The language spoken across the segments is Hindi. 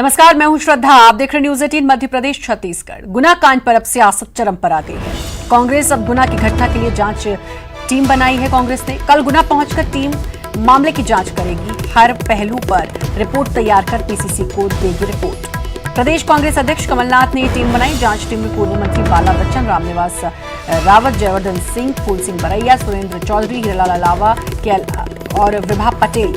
नमस्कार, मैं हूं श्रद्धा। आप देख रहे न्यूज 18 मध्य प्रदेश छत्तीसगढ़। गुना कांड पर अब सियासत चरम पर आ गई है। कांग्रेस अब गुना की घटना के लिए जांच टीम बनाई है। कांग्रेस ने कल गुना पहुंचकर टीम मामले की जांच करेगी। हर पहलू पर रिपोर्ट तैयार कर पीसीसी को देगी रिपोर्ट। प्रदेश कांग्रेस अध्यक्ष कमलनाथ ने टीम बनाई। जांच टीम में पूर्व मंत्री बाला बच्चन, रामनिवास रावत, जयवर्धन सिंह, फूल सिंह बरैया, सुरेंद्र चौधरी, हीरालाल अलावा और विभा पटेल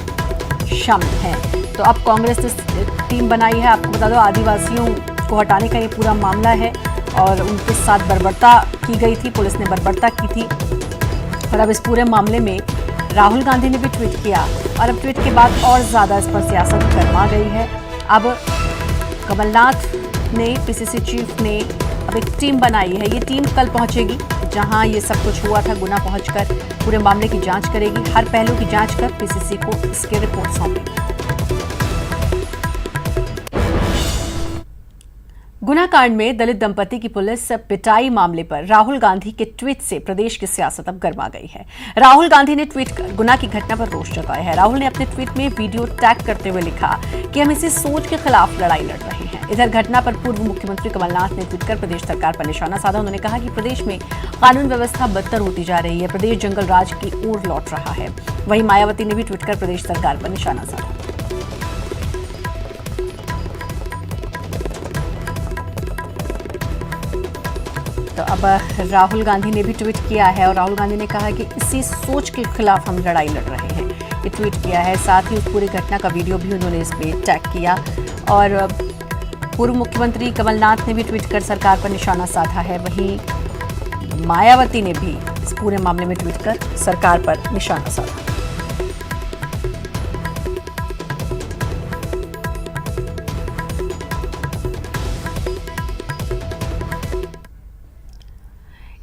शामिल हैं। तो अब कांग्रेस ने टीम बनाई है। आपको बता दो, आदिवासियों को हटाने का ये पूरा मामला है और उनके साथ बर्बरता की गई थी, पुलिस ने बर्बरता की थी। और अब इस पूरे मामले में राहुल गांधी ने भी ट्वीट किया और अब ट्वीट के बाद और ज्यादा इस पर सियासत गरमा गई है। अब कमलनाथ ने, पीसीसी चीफ ने अब एक टीम बनाई है। ये टीम कल पहुंचेगी जहां ये सब कुछ हुआ था। गुना पहुंचकर पूरे मामले की जांच करेगी। हर पहलू की जांच कर पीसीसी को इसकी रिपोर्ट सौंपेगी। गुना कांड में दलित दंपति की पुलिस पिटाई मामले पर राहुल गांधी के ट्वीट से प्रदेश की सियासत अब गर्मा गई है। राहुल गांधी ने ट्वीट कर गुना की घटना पर रोष जताया है। राहुल ने अपने ट्वीट में वीडियो टैग करते हुए लिखा कि हम इसी सोच के खिलाफ लड़ाई लड़ रहे हैं। इधर घटना पर पूर्व मुख्यमंत्री कमलनाथ ने ट्वीट कर प्रदेश सरकार पर निशाना साधा। उन्होंने कहा कि प्रदेश में कानून व्यवस्था बदतर होती जा रही है, प्रदेश जंगल राज की ओर लौट रहा है। वहीं मायावती ने भी ट्वीट कर प्रदेश सरकार पर निशाना साधा। तो अब राहुल गांधी ने भी ट्वीट किया है और राहुल गांधी ने कहा कि इसी सोच के खिलाफ हम लड़ाई लड़ रहे हैं, ये ट्वीट किया है। साथ ही उस पूरी घटना का वीडियो भी उन्होंने इस पे टैग किया। और पूर्व मुख्यमंत्री कमलनाथ ने भी ट्वीट कर सरकार पर निशाना साधा है। वहीं मायावती ने भी इस पूरे मामले में ट्वीट कर सरकार पर निशाना साधा।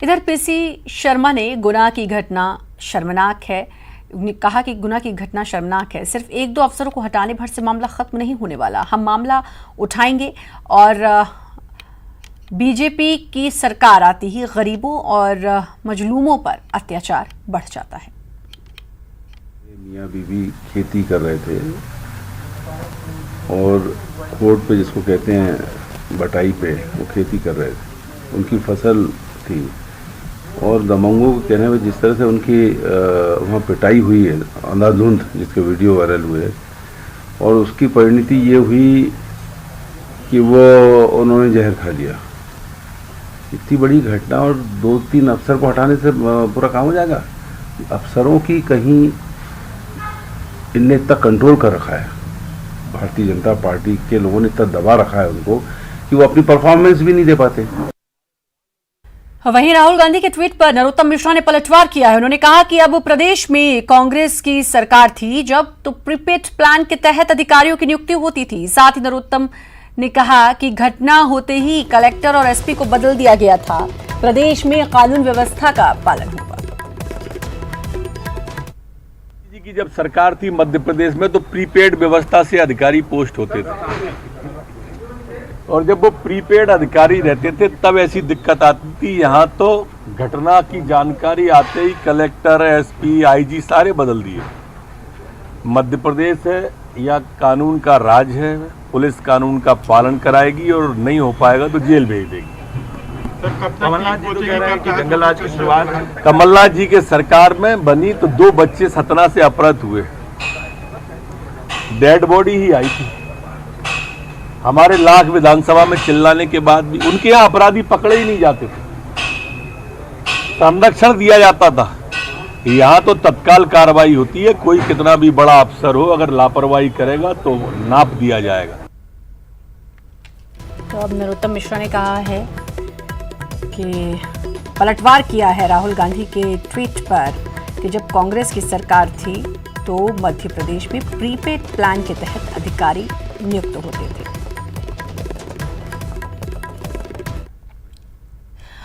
इधर पीसी शर्मा ने गुना की घटना शर्मनाक है, कहा कि गुना की घटना शर्मनाक है। सिर्फ एक दो अफसरों को हटाने भर से मामला खत्म नहीं होने वाला। हम मामला उठाएंगे और बीजेपी की सरकार आती ही गरीबों और मजलूमों पर अत्याचार बढ़ जाता है। मियाँ बीवी खेती कर रहे थे और कोर्ट पे, जिसको कहते हैं बटाई पे, वो खेती कर रहे थे। उनकी फसल थी और दबंगों के कहने में जिस तरह से उनकी वहाँ पिटाई हुई है अंधाधुंध, जिसके वीडियो वायरल हुए, और उसकी परिणति ये हुई कि वो उन्होंने जहर खा लिया। इतनी बड़ी घटना और 2-3 अफसर को हटाने से पूरा काम हो जाएगा? अफसरों की कहीं इनने इतना कंट्रोल कर रखा है, भारतीय जनता पार्टी के लोगों ने इतना दबा रखा है उनको कि वो अपनी परफॉर्मेंस भी नहीं दे पाते। वहीं राहुल गांधी के ट्वीट पर नरोत्तम मिश्रा ने पलटवार किया है। उन्होंने कहा कि अब प्रदेश में कांग्रेस की सरकार थी जब तो प्रीपेड प्लान के तहत अधिकारियों की नियुक्ति होती थी। साथ ही नरोत्तम ने कहा कि घटना होते ही कलेक्टर और एसपी को बदल दिया गया था। प्रदेश में कानून व्यवस्था का पालन होगा। की जब सरकार थी मध्य प्रदेश में, तो प्रीपेड व्यवस्था से अधिकारी पोस्ट होते थे और जब वो प्रीपेड अधिकारी रहते थे तब ऐसी दिक्कत आती थी। यहाँ तो घटना की जानकारी आते ही कलेक्टर, एसपी, आईजी सारे बदल दिए। मध्य प्रदेश है या कानून का राज है, पुलिस कानून का पालन कराएगी और नहीं हो पाएगा तो जेल भेज देगी। कमलनाथ जी तो कह रहे हैं कि जंगल राज की शुरुआत कमलनाथ जी के सरकार में बनी तो 2 बच्चे सतना से अपहृत हुए, डेड बॉडी ही आई थी। हमारे लाख विधानसभा में चिल्लाने के बाद भी उनके यहाँ अपराधी पकड़े ही नहीं जाते थे, संरक्षण दिया जाता था। यहाँ तो तत्काल कार्रवाई होती है। कोई कितना भी बड़ा अफसर हो, अगर लापरवाही करेगा तो नाप दिया जाएगा। तो अब नरोत्तम मिश्रा ने कहा है कि पलटवार किया है राहुल गांधी के ट्वीट पर कि जब कांग्रेस की सरकार थी तो मध्य प्रदेश में प्रीपेड प्लान के तहत अधिकारी नियुक्त होते थे।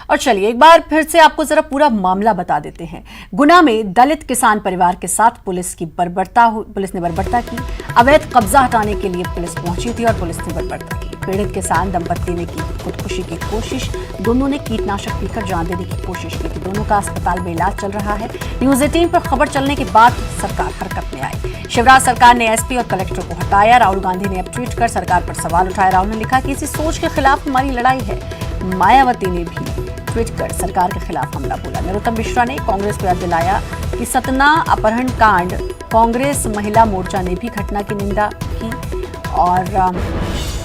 और चलिए एक बार फिर से आपको जरा पूरा मामला बता देते हैं। गुना में दलित किसान परिवार के साथ पुलिस ने बर्बरता की। अवैध कब्जा हटाने के लिए पुलिस पहुंची थी और पुलिस ने बर्बरता की। पीड़ित किसान दंपत्ति ने की खुदकुशी की कोशिश। दोनों ने कीटनाशक पीकर जान देने की कोशिश की थी। दोनों का अस्पताल में इलाज चल रहा है। न्यूज 18 पर खबर चलने के बाद सरकार हरकत में आई। शिवराज सरकार ने एसपी और कलेक्टर को हटाया। राहुल गांधी ने अब ट्वीट कर सरकार पर सवाल उठाया। राहुल ने लिखा कि इसी सोच के खिलाफ हमारी लड़ाई है। मायावती ने भी ट्वीट कर सरकार के खिलाफ हमला बोला। नरोत्तम मिश्रा ने कांग्रेस को याद दिलाया कि सतना अपहरण कांड, कांग्रेस महिला मोर्चा ने भी घटना की निंदा की और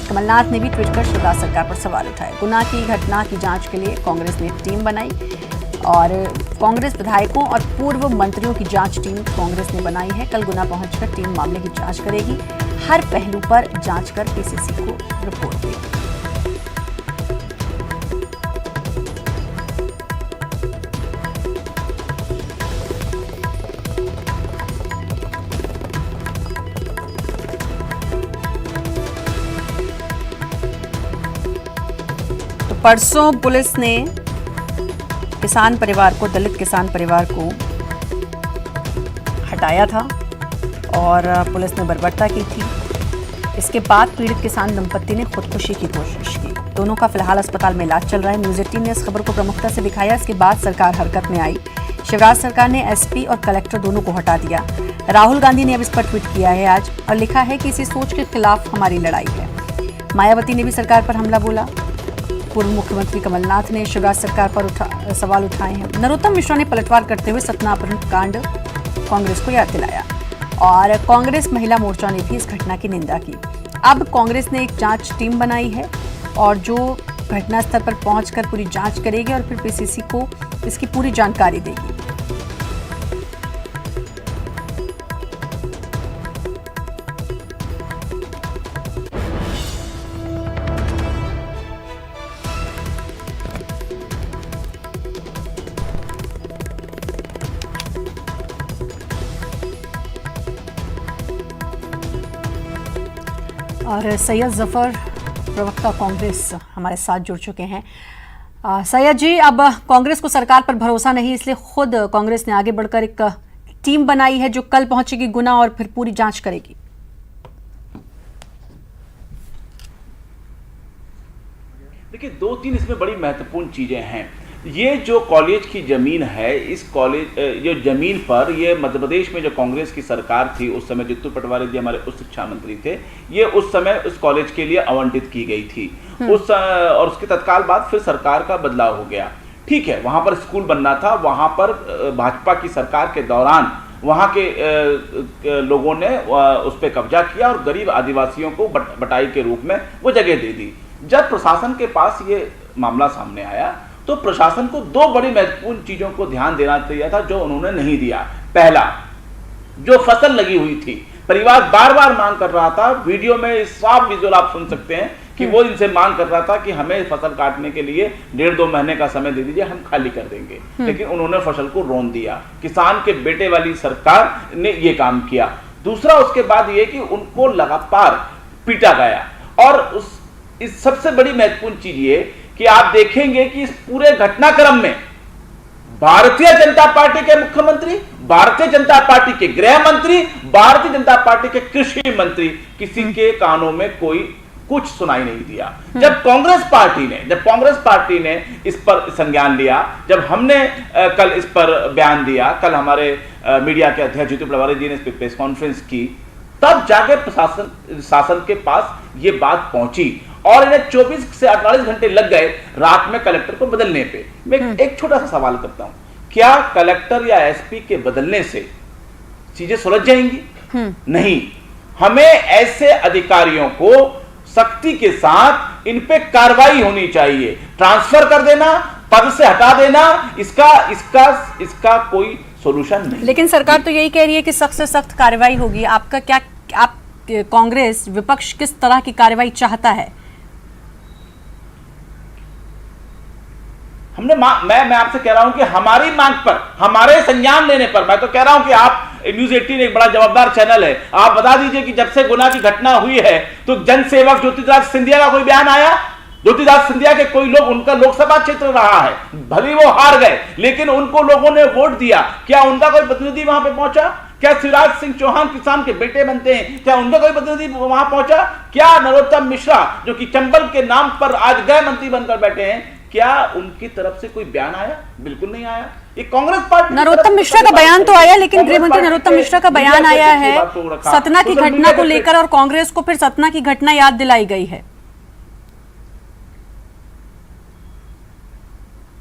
कमलनाथ ने भी ट्वीट कर शिवराज सरकार पर सवाल उठाए। गुना की घटना की जांच के लिए कांग्रेस ने एक टीम बनाई और कांग्रेस विधायकों और पूर्व मंत्रियों की जांच टीम कांग्रेस ने बनाई है। कल गुना पहुंचकर टीम मामले की जांच करेगी। हर पहलू पर जांच कर पीसीसी को रिपोर्ट देगी। परसों पुलिस ने किसान परिवार को, दलित किसान परिवार को हटाया था और पुलिस ने बर्बरता की थी। इसके बाद पीड़ित किसान दंपत्ति ने खुदकुशी की कोशिश की। दोनों का फिलहाल अस्पताल में इलाज चल रहा है। न्यूज 18 ने इस खबर को प्रमुखता से दिखाया। इसके बाद सरकार हरकत में आई। शिवराज सरकार ने एसपी और कलेक्टर दोनों को हटा दिया। राहुल गांधी ने अब इस पर ट्वीट किया है आज और लिखा है कि इसी सोच के खिलाफ हमारी लड़ाई है। मायावती ने भी सरकार पर हमला बोला। पूर्व मुख्यमंत्री कमलनाथ ने शिवराज सरकार पर सवाल उठाए हैं। नरोत्तम मिश्रा ने पलटवार करते हुए सतना अपहरण कांड कांग्रेस को याद दिलाया और कांग्रेस महिला मोर्चा ने भी इस घटना की निंदा की। अब कांग्रेस ने एक जांच टीम बनाई है और जो घटनास्थल पर पहुंचकर पूरी जांच करेगी और फिर पीसीसी को इसकी पूरी जानकारी देगी। और सैयद जफर, प्रवक्ता कांग्रेस, हमारे साथ जुड़ चुके हैं। सैयद जी, अब कांग्रेस को सरकार पर भरोसा नहीं, इसलिए खुद कांग्रेस ने आगे बढ़कर एक टीम बनाई है जो कल पहुंचेगी गुना और फिर पूरी जांच करेगी। देखिए, दो तीन इसमें बड़ी महत्वपूर्ण चीजें हैं। ये जो कॉलेज की जमीन है, इस कॉलेज जो जमीन पर ये मध्य प्रदेश में जो कांग्रेस की सरकार थी उस समय, जितू पटवारी जी हमारे उच्च शिक्षा मंत्री थे, ये उस समय उस कॉलेज के लिए आवंटित की गई थी। और उसके तत्काल बाद फिर सरकार का बदलाव हो गया। ठीक है, वहां पर स्कूल बनना था। वहां पर भाजपा की सरकार के दौरान वहां के लोगों ने उस पर कब्जा किया और गरीब आदिवासियों को बटाई के रूप में वो जगह दे दी। जब प्रशासन के पास ये मामला सामने आया तो प्रशासन को दो बड़ी महत्वपूर्ण चीजों को ध्यान देना चाहिए था, जो उन्होंने नहीं दिया। पहला, जो फसल लगी हुई थी, परिवार बार बार मांग कर रहा था, वीडियो में साफ विजुअल आप सुन सकते हैं कि वो इनसे मांग कर रहा था कि हमें फसल काटने के लिए 1.5-2 महीने का समय दे दीजिए, हम खाली कर देंगे। लेकिन उन्होंने फसल को रोन दिया। किसान के बेटे वाली सरकार ने ये काम किया। दूसरा, उसके बाद ये कि उनको लगातार पीटा गया। और इस सबसे बड़ी महत्वपूर्ण चीज ये कि आप देखेंगे कि इस पूरे घटनाक्रम में भारतीय जनता पार्टी के मुख्यमंत्री, भारतीय जनता पार्टी के गृह मंत्री, भारतीय जनता पार्टी के कृषि मंत्री, किसी के कानों में कोई कुछ सुनाई नहीं दिया। जब कांग्रेस पार्टी ने इस पर संज्ञान लिया, जब हमने कल इस पर बयान दिया, कल हमारे मीडिया के अध्यक्ष जितू पटवारी जी ने इस पर प्रेस कॉन्फ्रेंस की, तब जाकर शासन के पास ये बात पहुंची और इन्हें 24 से 48 घंटे लग गए रात में कलेक्टर को बदलने पे। मैं एक छोटा सा सवाल करता हूं, क्या कलेक्टर या एसपी के बदलने से चीजें सुलझ जाएंगी? नहीं। हमें ऐसे अधिकारियों को सख्ती के साथ इन पे कार्रवाई होनी चाहिए। ट्रांसफर कर देना, पद से हटा देना, इसका कोई सॉल्यूशन नहीं। लेकिन सरकार तो यही कह रही है कि सख्त से सख्त कार्रवाई होगी। आपका क्या, आप कांग्रेस विपक्ष किस तरह की कार्रवाई चाहता है? मैं आपसे कह रहा हूं कि हमारी मांग पर, हमारे संज्ञान लेने पर, मैं तो कह रहा हूं कि आप न्यूज 18 एक बड़ा जवाबदार चैनल है, आप बता दीजिए कि जब से गुना की घटना हुई है तो जनसेवक ज्योतिराज सिंधिया का कोई बयान आया? ज्योतिराज सिंधिया के कोई लोग, उनका लोकसभा क्षेत्र रहा है, भले वो हार गए लेकिन उनको लोगों ने वोट दिया, क्या उनका कोई प्रतिनिधि वहां पे पहुंचा? क्या शिवराज सिंह चौहान किसान के बेटे बनते हैं? क्या उनका कोई प्रतिनिधि वहां पहुंचा? क्या नरोत्तम मिश्रा जो कि चंबल के नाम पर आज गृह मंत्री बनकर बैठे हैं, क्या उनकी तरफ से कोई बयान आया? बिल्कुल नहीं आया। ये कांग्रेस पार्टी, नरोत्तम मिश्रा का बयान तो आया, लेकिन गृह मंत्री नरोत्तम मिश्रा का बयान आया है सतना की घटना को लेकर, और कांग्रेस को फिर सतना की घटना याद दिलाई गई है।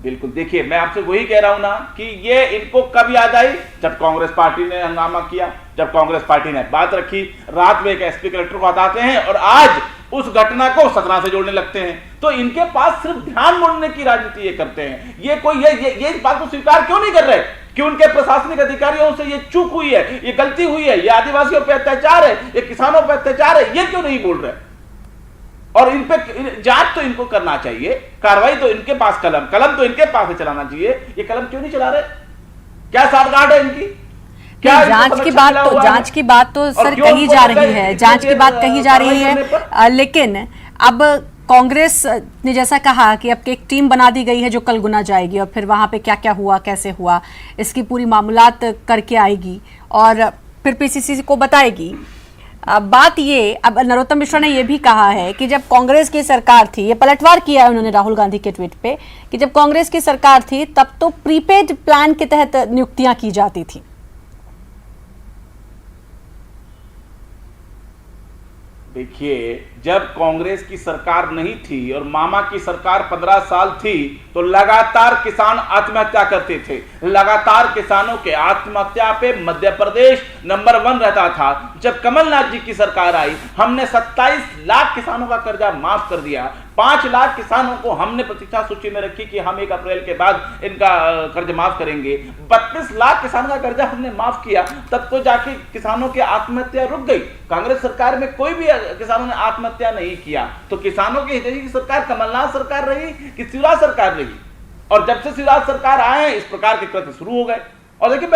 बिल्कुल, देखिए मैं आपसे वही कह रहा हूं ना कि ये इनको कब याद आई? जब कांग्रेस पार्टी ने हंगामा किया, जब कांग्रेस पार्टी ने बात रखी, रात में एक एसपी कलेक्टर को हटाते हैं और आज उस घटना को सतना से जोड़ने लगते हैं। तो इनके पास सिर्फ ध्यान मोड़ने की राजनीति ये करते हैं। ये कोई ये इस बात को स्वीकार क्यों नहीं कर रहे कि उनके प्रशासनिक अधिकारियों से ये चूक हुई है, ये गलती हुई है, ये आदिवासियों पर अत्याचार है, ये किसानों पर अत्याचार है, ये क्यों नहीं बोल रहे? और इन पे जांच तो इनको करना चाहिए, कार्रवाई तो इनके पास, कलम तो इनके पास चलाना चाहिए। ये कलम क्यों नहीं चला रहे? क्या साठगांठ है इनकी? क्या जांच की बात तो सर कही जा रही है, जांच की बात कही जा रही है, लेकिन अब कांग्रेस ने जैसा कहा कि अब एक टीम बना दी गई है जो कल गुना जाएगी और फिर वहां पे क्या क्या हुआ, कैसे हुआ, इसकी पूरी मामूलात करके आएगी और फिर पीसीसी को बताएगी। बात ये, अब नरोत्तम मिश्रा ने यह भी कहा है कि जब कांग्रेस की सरकार थी, ये पलटवार किया है उन्होंने राहुल गांधी के ट्वीट पे, कि जब कांग्रेस की सरकार थी तब तो प्रीपेड प्लान के तहत नियुक्तियां की जाती थी। देखिए, जब कांग्रेस की सरकार नहीं थी और मामा की सरकार 15 साल थी तो लगातार किसान आत्महत्या करते थे। लगातार किसानों के आत्महत्या पे मध्य प्रदेश नंबर 1 रहता था। जब कमलनाथ जी की सरकार आई, हमने 27 लाख किसानों का कर्जा माफ कर दिया। 5 लाख किसानों को हमने प्रतीक्षा सूची में रखी कि हम 1 अप्रैल के बाद इनका कर्ज माफ करेंगे। 32 लाख किसानों का कर्जा हमने माफ किया, तब तो जाके किसानों की आत्महत्या रुक गई। कांग्रेस सरकार में कोई भी किसानों ने आत्महत्या नहीं किया। तो किसानों के हितैषी की सरकार कमलनाथ सरकार रही कि शिवराज सरकार रही? और जब से शिवराज सरकार आए इस प्रकार के कृत्य शुरू हो गए। और देखिए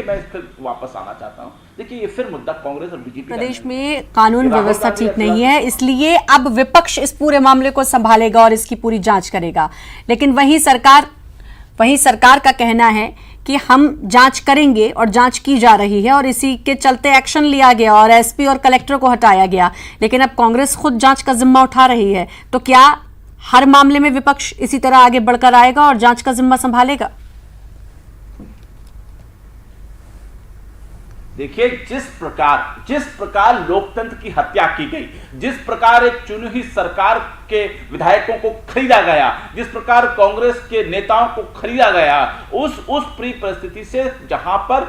मैं फिर वापस आना चाहता हूं। देखिए ये फिर मुद्दा कांग्रेस और बीजेपी, प्रदेश में कानून व्यवस्था ठीक नहीं है, इसलिए अब विपक्ष इस पूरे मामले को संभालेगा और इसकी पूरी जांच करेगा। लेकिन वही सरकार का कहना है कि हम जांच करेंगे और जांच की जा रही है और इसी के चलते एक्शन लिया गया और एसपी और कलेक्टर को हटाया गया। लेकिन अब कांग्रेस खुद जांच का जिम्मा उठा रही है, तो क्या हर मामले में विपक्ष इसी तरह आगे बढ़कर आएगा और जांच का जिम्मा संभालेगा? देखिए, जिस प्रकार लोकतंत्र की हत्या की गई, जिस प्रकार एक चुनी हुई सरकार के विधायकों को खरीदा गया, जिस प्रकार कांग्रेस के नेताओं को खरीदा गया, उस पूरी परिस्थिति से जहां पर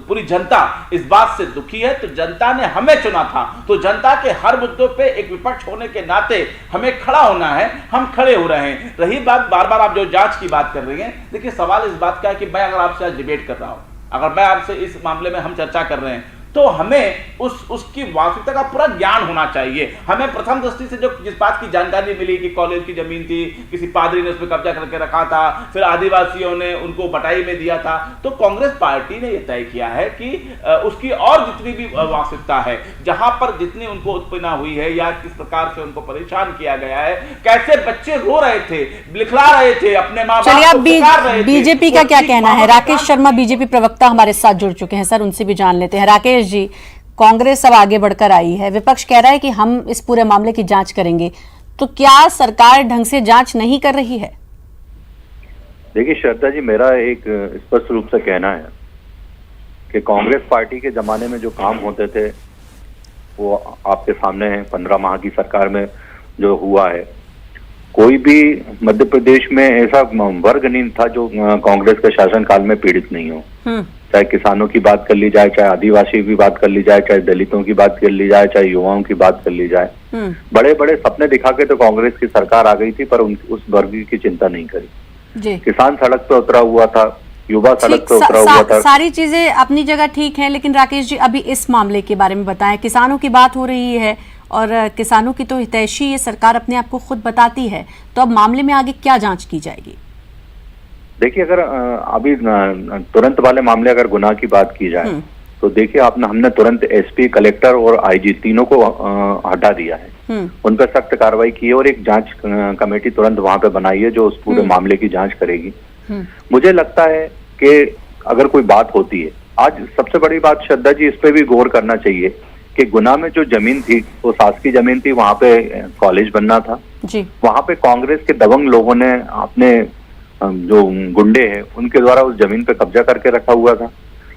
पूरी जनता इस बात से दुखी है, तो जनता ने हमें चुना था, तो जनता के हर मुद्दों पे एक विपक्ष होने के नाते हमें खड़ा होना है। हम खड़े हो रहे हैं। रही बात बार बार आप जो जांच की बात कर रही हैं, देखिए सवाल इस बात का है कि मैं अगर आपसे आज डिबेट कर रहा हूं, अगर मैं आपसे इस मामले में हम चर्चा कर रहे हैं, तो हमें उसकी वास्तविकता का पूरा ज्ञान होना चाहिए। हमें प्रथम दृष्टि से जिस बात की जानकारी मिली कि कॉलेज की जमीन थी, किसी पादरी ने उस पर कब्जा करके रखा था, फिर आदिवासियों ने उनको बटाई में दिया था, तो कांग्रेस पार्टी ने यह तय किया है कि उसकी और जितनी भी वास्तविकता है, जहां पर जितनी उनको उत्पन्ना हुई है या किस प्रकार से उनको परेशान किया गया है, कैसे बच्चे रो रहे थे, लिखला रहे थे, अपने माँ बाप को पुकार रहे थे। बीजेपी का क्या कहना है? राकेश शर्मा बीजेपी प्रवक्ता हमारे साथ जुड़ चुके हैं, सर उनसे भी जान लेते हैं। राकेश जी, कांग्रेस अब आगे बढ़कर आई है, विपक्ष कह रहा है कि हम इस पूरे मामले की जांच करेंगे, तो क्या सरकार ढंग से जांच नहीं कर रही है? देखिए श्रद्धा जी, मेरा एक स्पष्ट रूप से कहना है कि कांग्रेस पार्टी के जमाने में जो काम होते थे वो आपके सामने है। 15 माह की सरकार में जो हुआ है, कोई भी मध्य प्रदेश में ऐसा वर्ग नहीं था जो कांग्रेस के शासनकाल में पीड़ित नहीं हो। चाहे किसानों की बात कर ली जाए, चाहे आदिवासी की बात कर ली जाए, चाहे दलितों की बात कर ली जाए, चाहे युवाओं की बात कर ली जाए। बड़े बड़े सपने दिखा के तो कांग्रेस की सरकार आ गई थी, पर उस वर्ग की चिंता नहीं करी। किसान सड़क पे उतरा हुआ था, युवा सड़क पे उतरा हुआ था। सारी चीजें अपनी जगह ठीक है, लेकिन राकेश जी अभी इस मामले के बारे में बताएं। किसानों की बात हो रही है और किसानों की तो हितैषी ये सरकार अपने आप को खुद बताती है, तो अब मामले में आगे क्या जांच की जाएगी? देखिए, अगर अभी तुरंत वाले मामले अगर गुनाह की बात की जाए तो देखिए हमने तुरंत एसपी, कलेक्टर और आईजी तीनों को हटा दिया है। उन पर सख्त कार्रवाई की है और एक जांच कमेटी तुरंत वहां पे बनाई है जो उस पूरे मामले की जांच करेगी। मुझे लगता है कि अगर कोई बात होती है आज सबसे बड़ी बात श्रद्धा जी, इस पे भी गौर करना चाहिए कि गुना में जो जमीन थी वो शासकीय जमीन थी, वहां पे कॉलेज बनना था जी। वहां पे कांग्रेस के दबंग लोगों ने अपने जो गुंडे हैं उनके द्वारा उस जमीन पे कब्जा करके रखा हुआ था।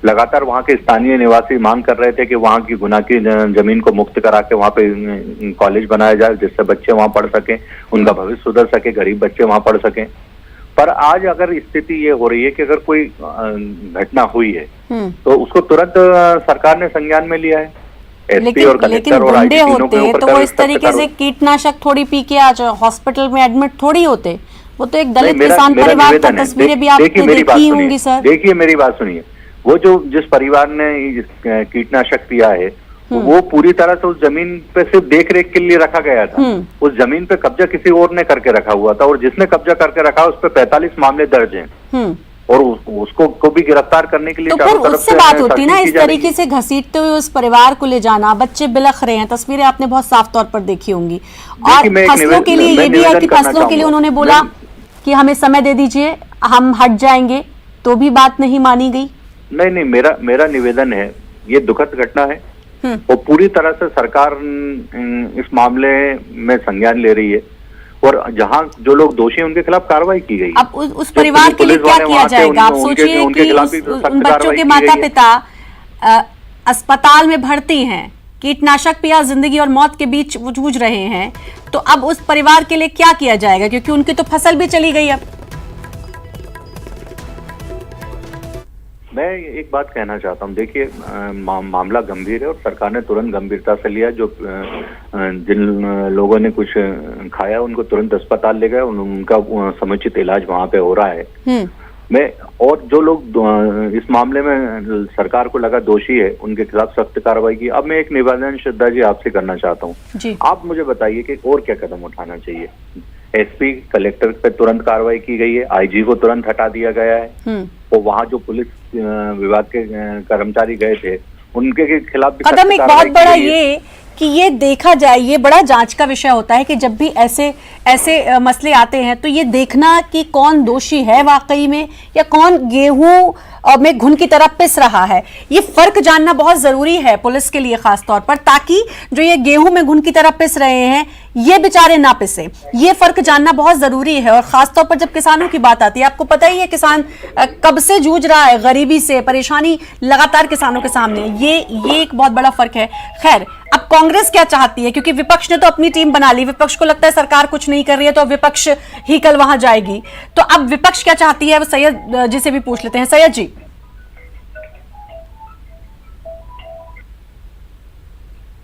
लगातार वहां के स्थानीय निवासी मांग कर रहे थे कि वहां की गुना की जमीन को मुक्त करा के वहां पे कॉलेज बनाया जाए, जिससे बच्चे वहां पढ़ सके, उनका भविष्य सुधर सके, गरीब बच्चे वहां पढ़ सके। पर आज अगर स्थिति ये हो रही है कि अगर कोई घटना हुई है तो उसको तुरंत सरकार ने संज्ञान में लिया है। एसपी और कलेक्टर और गुंडे आईजी होते तीनों तो वो इस तरीके से कीटनाशक थोड़ी पी के आज हॉस्पिटल में एडमिट थोड़ी होते। वो तो एक दलित किसान परिवार का तस्वीरें भी आपने देखी होंगी सर। देखिए मेरी बात सुनिए, वो जो जिस परिवार ने कीटनाशक पिया है वो पूरी तरह से उस जमीन पे सिर्फ देख रेख के लिए रखा गया था। उस जमीन पे कब्जा किसी और ने करके रखा हुआ था और जिसने कब्जा करके रखा उस पे 45 मामले दर्ज हैं और उसको को भी गिरफ्तार करने के लिए तो फिर उससे बात होती ना, इस तरीके से घसीटते हुए उस परिवार को ले जाना, बच्चे बिलख रहे हैं, तस्वीरें आपने बहुत साफ तौर पर देखी होंगी। और फसलों के लिए ये भी है कि फसलों के लिए उन्होंने बोला कि हमें समय दे दीजिए, हम हट जाएंगे, तो भी बात नहीं मानी गई। नहीं, मेरा निवेदन है, ये दुखद घटना है और पूरी तरह से सरकार इस मामले में संज्ञान ले रही है और जहां जो लोग दोषी हैं उनके खिलाफ कार्रवाई की गई। अब उस परिवार के लिए क्या किया जाएगा? आप सोचिए कि उन बच्चों के माता पिता अस्पताल में भर्ती हैं, कीटनाशक पिया जिंदगी और मौत के बीच जूझ रहे हैं, तो अब उस परिवार के लिए क्या किया जाएगा? क्योंकि उनकी तो फसल भी चली गई। अब मैं एक बात कहना चाहता हूं, देखिए मामला गंभीर है और सरकार ने तुरंत गंभीरता से लिया। जो जिन लोगों ने कुछ खाया उनको तुरंत अस्पताल ले गए, उनका समुचित इलाज वहां पे हो रहा है। मैं और जो लोग इस मामले में सरकार को लगा दोषी है उनके खिलाफ सख्त कार्रवाई की। अब मैं एक निवेदन श्रद्धा जी आपसे करना चाहता हूँ, आप मुझे बताइए कि और क्या कदम उठाना चाहिए। एसपी कलेक्टर पे तुरंत कार्रवाई की गई है, आईजी को तुरंत हटा दिया गया है और वहाँ जो पुलिस विभाग के कर्मचारी गए थे उनके खिलाफ भी कदम एक बहुत बड़ा ये कि ये देखा जाए, ये बड़ा जांच का विषय होता है कि जब भी ऐसे मसले आते हैं तो ये देखना कि कौन दोषी है वाकई में या कौन गेहूं में घुन की तरह पिस रहा है। ये फर्क जानना बहुत जरूरी है पुलिस के लिए खास तौर पर, ताकि जो ये गेहूं में घुन की तरह पिस रहे हैं ये बेचारे ना पिसे। ये फर्क जानना बहुत जरूरी है और खास तौर पर जब किसानों की बात आती है, आपको पता ही है किसान कब से जूझ रहा है गरीबी से, परेशानी लगातार किसानों के सामने। ये एक बहुत बड़ा फर्क है। खैर, अब कांग्रेस क्या चाहती है? क्योंकि विपक्ष ने तो अपनी टीम बना ली, विपक्ष को लगता है सरकार कुछ नहीं कर रही है तो विपक्ष ही कल वहां जाएगी। तो अब विपक्ष क्या चाहती है, वो सैयद जी से भी पूछ लेते हैं। सैयद जी,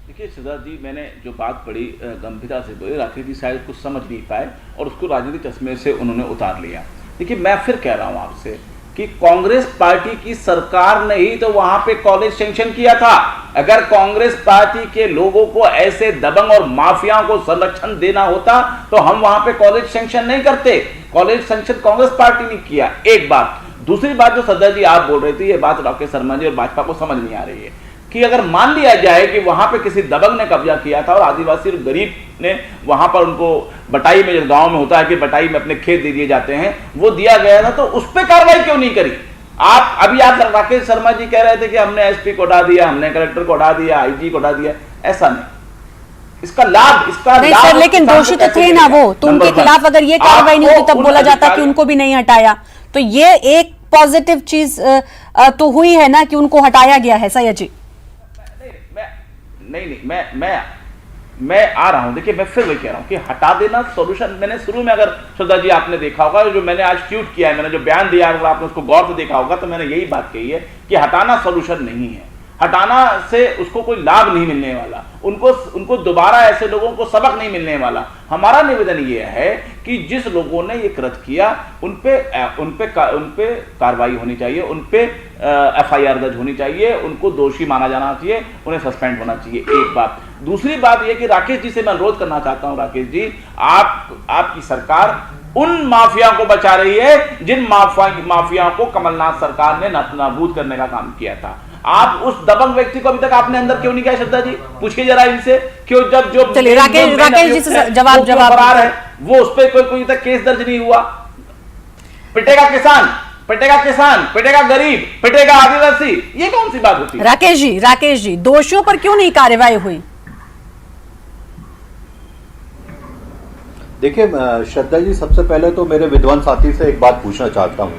देखिए श्रद्धा जी, मैंने जो बात बड़ी गंभीरता से बोली, राकेश जी शायद कुछ समझ नहीं पाए और उसको राजनीतिक चश्मे से उन्होंने उतार लिया। देखिए मैं फिर कह रहा हूं आपसे कि कांग्रेस पार्टी की सरकार ने ही तो वहां पे कॉलेज सैंक्शन किया था। अगर कांग्रेस पार्टी के लोगों को ऐसे दबंग और माफियाओं को संरक्षण देना होता तो हम वहां पे कॉलेज सैंक्शन नहीं करते। कॉलेज सैंक्शन कांग्रेस पार्टी ने किया। एक बात। दूसरी बात जो श्रद्धा जी आप बोल रही थी, ये बात राकेश शर्मा जी और भाजपा को समझ नहीं आ रही है कि अगर मान लिया जाए कि वहां पे किसी दबंग ने कब्जा किया था और आदिवासी और गरीब ने वहां पर उनको बटाई में, जो गांव में होता है कि बटाई में अपने खेत दे दिए जाते हैं, वो दिया गया था, तो उस पर कार्रवाई क्यों नहीं करी? आप राकेश शर्मा जी कह रहे थे कि हमने एसपी को हटा दिया, हमने कलेक्टर को हटा दिया, आईजी को हटा दिया। ऐसा नहीं, इसका लाभ नहीं सर, लेकिन दोषी तो थे ना वो, तो उनके खिलाफ अगर ये कार्रवाई नहीं होती तब बोला जाता कि उनको भी नहीं हटाया। तो ये एक पॉजिटिव चीज तो हुई है ना कि उनको हटाया गया है। सैयद जी, नहीं, मैं आ रहा हूं। देखिए मैं फिर वही कह रहा हूं कि हटा देना सॉल्यूशन, मैंने शुरू में, अगर श्रद्धा जी आपने देखा होगा, जो मैंने आज ट्वीट किया है, मैंने जो बयान दिया, अगर आपने उसको गौर से देखा होगा तो मैंने यही बात कही है कि हटाना सॉल्यूशन नहीं है। हटाना से उसको कोई लाभ नहीं मिलने वाला, उनको दोबारा ऐसे लोगों को सबक नहीं मिलने वाला। हमारा निवेदन ये है कि जिस लोगों ने ये कृत्य किया उन पे कार्रवाई होनी चाहिए, उन पे एफआईआर दर्ज होनी चाहिए, उनको दोषी माना जाना चाहिए, उन्हें सस्पेंड होना चाहिए। एक बात। दूसरी बात यह कि राकेश जी से मैं अनुरोध करना चाहता हूं, राकेश जी, आपकी सरकार उन माफिया को बचा रही है जिन माफिया को कमलनाथ सरकार ने नाबूद करने का काम किया था। आप उस दबंग व्यक्ति को अभी तक आपने अंदर क्यों नहीं किया? श्रद्धा जी पूछिए जरा इनसे, क्यों जब जो राकेश जी से जवाब है वो उस पर कोई तक केस दर्ज नहीं हुआ। पिटेगा किसान, पिटेगा किसान, पिटेगा गरीब, पिटेगा आदिवासी, ये कौन सी बात होती है? राकेश जी दोषियों पर क्यों नहीं कार्रवाई हुई? देखिए श्रद्धा जी, सबसे पहले तो मेरे विद्वान साथी से एक बात पूछना चाहता हूं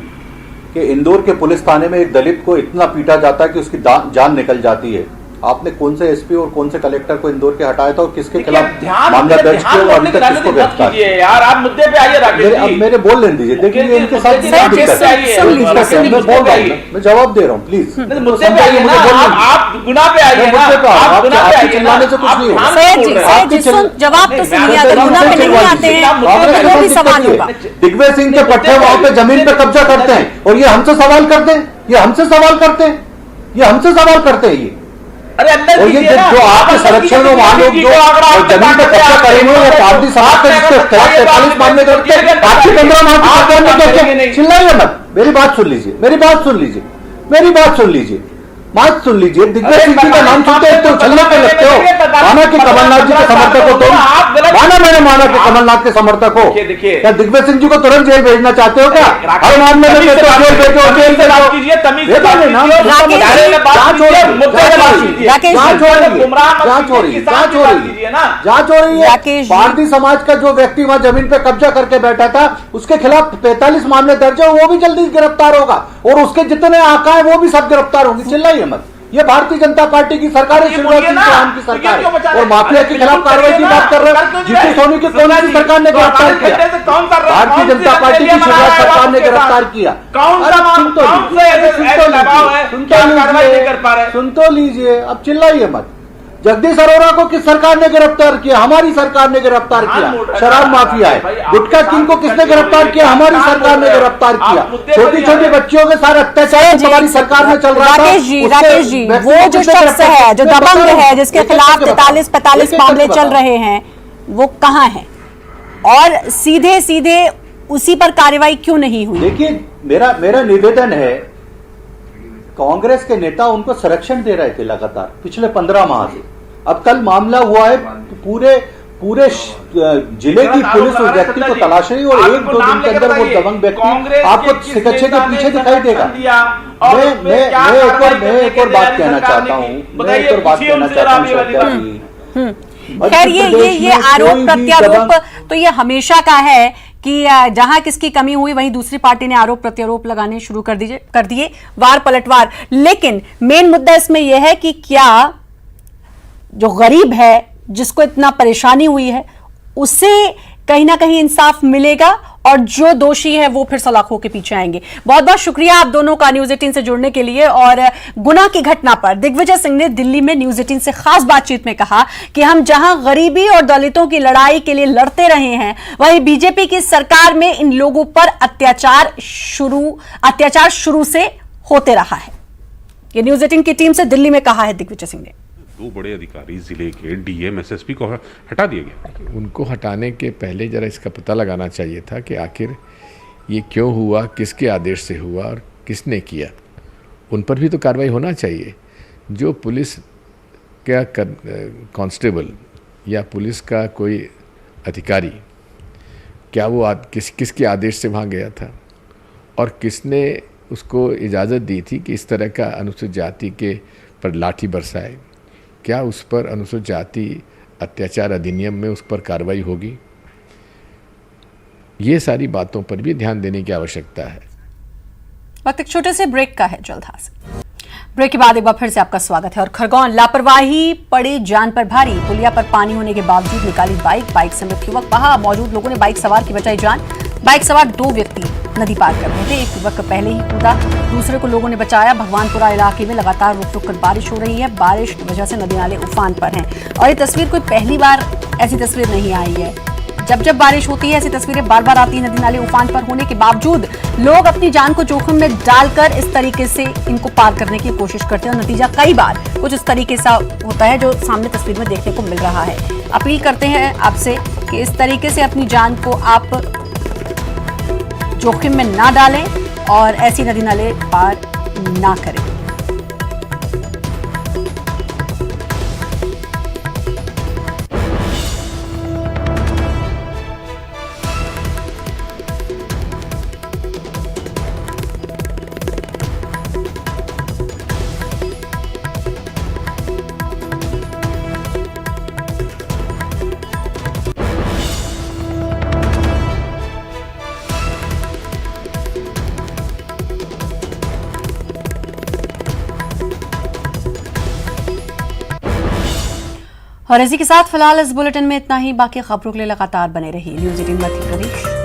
कि इंदौर के पुलिस थाने में एक दलित को इतना पीटा जाता है कि उसकी जान निकल जाती है। आपने कौन से एसपी और कौन से कलेक्टर को इंदौर के हटाया था और किसके खिलाफ मामला दर्ज किया और अभी तक किसको गिरफ्तार किया? यार आप मुद्दे पे आइए राकेश जी। अब मेरे बोल लेने दीजिए। देखिए इनके साथ मैं बोल रहा हूँ, मैं जवाब दे रहा हूँ, प्लीज मुद्दे पे आइए ना, आप गुना पे आइए ना, आप गुना पे आइए, चिल्लाने से कुछ नहीं होगा। जवाब तो सुनिए, अगर गुना पे नहीं आते हैं तो भी सवाल होगा। दिग्विजय सिंह के पट्टे वहां पे जमीन पे कब्जा करते हैं और ये हमसे सवाल करते हैं, ये हमसे सवाल करते हैं ये। अरे अंदर और ये जो आपके संरक्षण में वहां लोग जो जमीन पे कब्जा करेंगे वो पार्टी समाज के जिसके खिलाफ 43 मामले करते हैं, आपकी 15 माह की सरकार में कैसे? चिल्लाइए मत, मेरी बात सुन लीजिए, बात सुन लीजिए। दिग्विजय सिंह जी का नाम सुनते हैं तो छलने पे लगते हो। माना कि कमलनाथ जी के समर्थक हो तुम, माना कि कमलनाथ के समर्थक हो, क्या दिग्विजय सिंह जी को तुरंत जेल भेजना चाहते हो क्या? हर मामले में जेल भेजो, जेल से लाओ। जांच हो रही है। भारतीय समाज का जो व्यक्ति वहां जमीन पे कब्जा करके बैठा था उसके खिलाफ 45 मामले दर्ज है, वो भी जल्दी गिरफ्तार होगा और उसके जितने आका है वो भी सब गिरफ्तार होंगे। चिल्लाइए मत, ये भारतीय जनता पार्टी की सरकार है, शिवराज सिंह चौहान की सरकार है और माफिया के खिलाफ कार्रवाई की बात कर रहे हैं। जीतू सोनी की कौन सी सरकार ने गिरफ्तार किया? भारतीय जनता पार्टी की शिवराज सरकार ने गिरफ्तार किया। सुन तो लीजिए, अब चिल्लाइए मत। जगदीश अरोरा को किस सरकार ने गिरफ्तार किया? हमारी सरकार ने गिरफ्तार किया। शराब माफिया है। गुटखा किंग को किसने गिरफ्तार किया? हमारी सरकार ने गिरफ्तार किया। छोटी छोटी बच्चियों के सारे अत्याचार हमारी सरकार में चल रहा था। राकेश जी वो जो शख्स है जो दबंग है जिसके खिलाफ 43-45 मामले चल रहे हैं वो कहाँ है और सीधे उसी पर कार्रवाई क्यों नहीं हुई? देखिए मेरा निवेदन है, कांग्रेस के नेता उनको संरक्षण दे रहे थे लगातार पिछले 15 माह से। अब कल मामला हुआ है, पूरे जिले की पुलिस उस व्यक्ति को तलाश रही और 1-2 दिन के अंदर वो दबंग व्यक्ति आपको सिकच्चे के पीछे दिखाई देगा। मैं एक और बात कहना चाहता हूँ। खैर ये आरोप प्रत्यारोप तो ये हमेशा का है कि जहां किसकी कमी हुई वहीं दूसरी पार्टी ने आरोप प्रत्यारोप लगाने शुरू कर दिए वार पलटवार। लेकिन मेन मुद्दा इसमें यह है कि क्या जो गरीब है जिसको इतना परेशानी हुई है उसे कहीं ना कहीं इंसाफ मिलेगा और जो दोषी है वो फिर सलाखों के पीछे आएंगे। बहुत बहुत शुक्रिया आप दोनों का न्यूज 18 से जुड़ने के लिए। और गुना की घटना पर दिग्विजय सिंह ने दिल्ली में न्यूज 18 से खास बातचीत में कहा कि हम जहां गरीबी और दलितों की लड़ाई के लिए लड़ते रहे हैं वहीं बीजेपी की सरकार में इन लोगों पर अत्याचार शुरू से होते रहा है। ये न्यूज 18 की टीम से दिल्ली में कहा है दिग्विजय सिंह ने। 2 बड़े अधिकारी जिले के डीएम एसएसपी को हटा दिया गया। उनको हटाने के पहले जरा इसका पता लगाना चाहिए था कि आखिर ये क्यों हुआ, किसके आदेश से हुआ और किसने किया। उन पर भी तो कार्रवाई होना चाहिए। जो पुलिस का कांस्टेबल या पुलिस का कोई अधिकारी, क्या वो किसके आदेश से वहाँ गया था और किसने उसको इजाज़त दी थी कि इस तरह का अनुसूचित जाति के पर लाठी बरसाए? क्या उस पर अनुसूचित जाति अत्याचार अधिनियम में उस पर कार्रवाई होगी? ये सारी बातों पर भी ध्यान देने की आवश्यकता है। वक्त एक छोटे से ब्रेक का है, जल्द हाजिर। ब्रेक के बाद एक बार फिर से आपका स्वागत है। और खरगोन, लापरवाही पड़ी जान पर भारी। पुलिया पर पानी होने के बावजूद निकाली बाइक से मृत्यु। युवक वहां मौजूद लोगों ने बाइक सवार की बचाई जान। बाइक सवार 2 व्यक्ति नदी पार कर रहे थे। एक युवक पहले ही कूदा, दूसरे को लोगों ने बचाया। भगवानपुरा इलाके में लगातार रुक कर बारिश हो रही है। बारिश की वजह से नदी नाले उफान पर हैं और ये तस्वीर कोई पहली बार ऐसी तस्वीर नहीं आई है। जब बारिश होती है ऐसी तस्वीरें बार बार आती है। नदी नाले उफान पर होने के बावजूद लोग अपनी जान को जोखिम में डालकर इस तरीके से इनको पार करने की कोशिश करते हैं और नतीजा कई बार कुछ इस तरीके से होता है जो सामने तस्वीर में देखने को मिल रहा है। अपील करते हैं आपसे कि इस तरीके से अपनी जान को आप जोखिम में ना डालें और ऐसी नदी नाले पार ना करें। और इसी के साथ फिलहाल इस बुलेटिन में इतना ही। बाकी खबरों के लिए लगातार बने रहिए न्यूज़ 18 मध्य प्रदेश।